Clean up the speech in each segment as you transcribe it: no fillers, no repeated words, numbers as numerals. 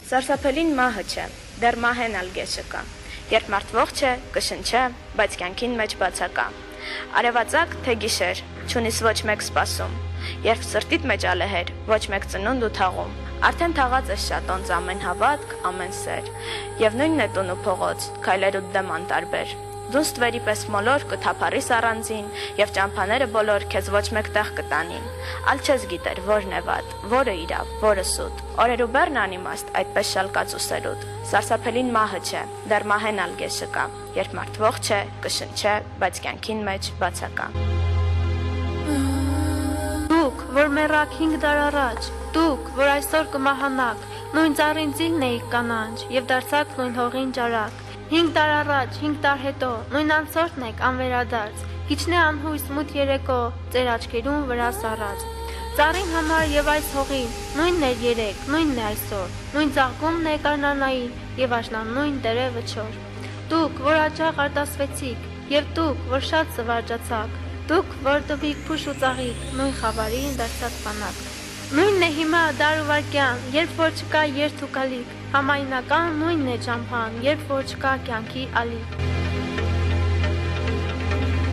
Սարսափելին մահը չէ, դեռ մահեն ալ գեշը կա։ Երբ մարդ ողջ է, կշնչե, բայց կյանքին մեջ բացակա։ Արևածագ թե գիշեր, չունիս ոչ մեկ սպասում։ Երբ սրտիդ մեջ ալեհեր, ոչ մեկ ծնունդ ու թաղում։ Արդեն թաղած ես շատոնց ամեն հավատք, ամեն սեր։ Եվ նույնն է տուն ու փողոց, քայլերուդ դեմ անտարբեր։ Դու ստվերի պես մոլոր կթափառիս առանձին, եւ ճամփաները բոլոր քեզ ոչ մեկ տեղ կտանին։ Ալ չես գիտեր որն է վատ, որը իրավ, որը սուտ։ Օրերու բեռն անիմաստ, այդպես շալկած ու սերուտ։ Սարսափելին մահը չէ, դեռ մահեն ալ գեշը կա։ Երբ մարդ ողջ է, կշնչե, բայց կյանքին մեջ բացակա։ Դուք, որ մեռաք 5 դար առաջ, դուք, որ այսօր կմահանաք, նույն ծառին ծիլն էիք կանանչ, եւ դարձաք նույն հողին ճարակ։ 5 դար առաջ, 5 դար հետո, նույն անցորդն եք անվերադարձ, հիչն է անհույս մութ երեկո, ձեր աչքերուն վրա սառած։ Ծառին համար եւ այս հողին, նույնն էր երեք, նույնն է այսօր, նույն ծաղկումն է կարնանային եւ աշնան նույն տերևը չոր։ Դուք, որ աջաղ արտասվեցիք, եւ դուք, որ շատ զվարճացաք, դուք, որ տվիք փուշ ու ծաղիկ, նույն խավարին դարձած բանակ։ Նույնն է հիմա դար ու վարկյան, երբ որ չկա երթ ու գալիք, համայնական նույնն է ճամփան, երբ որ չկա կյանքի ալիք։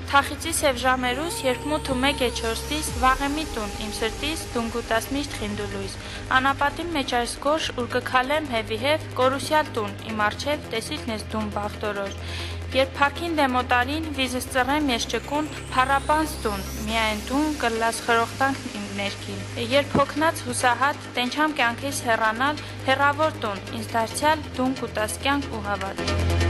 Թախիծի սև ժամերուս, երբ մութ ու մեկ է չորստիս, վաղեմի տուն, իմ սրտիս, դուն գուտաս միշտ խինդուլույս։ Անապատին մեջ այս գորշ, ուր կքալեմ հևի հև, կորուսյալ տուն, իմ արջև, տեսիլն ես դուն բաղտորոր։ Երբ փակին դեմոտարին, վիզս ծռեմ ես ճկուն, փառապանս տուն, միայն դուն կլաս խրոխտանք իմ ներքին։ Երբ հոգնած հուսահատ, տենչամ կյանքիս հեռանալ, հեռավոր տուն, ինձ դարձյալ դուն կուտաս կյանք ու հավատ։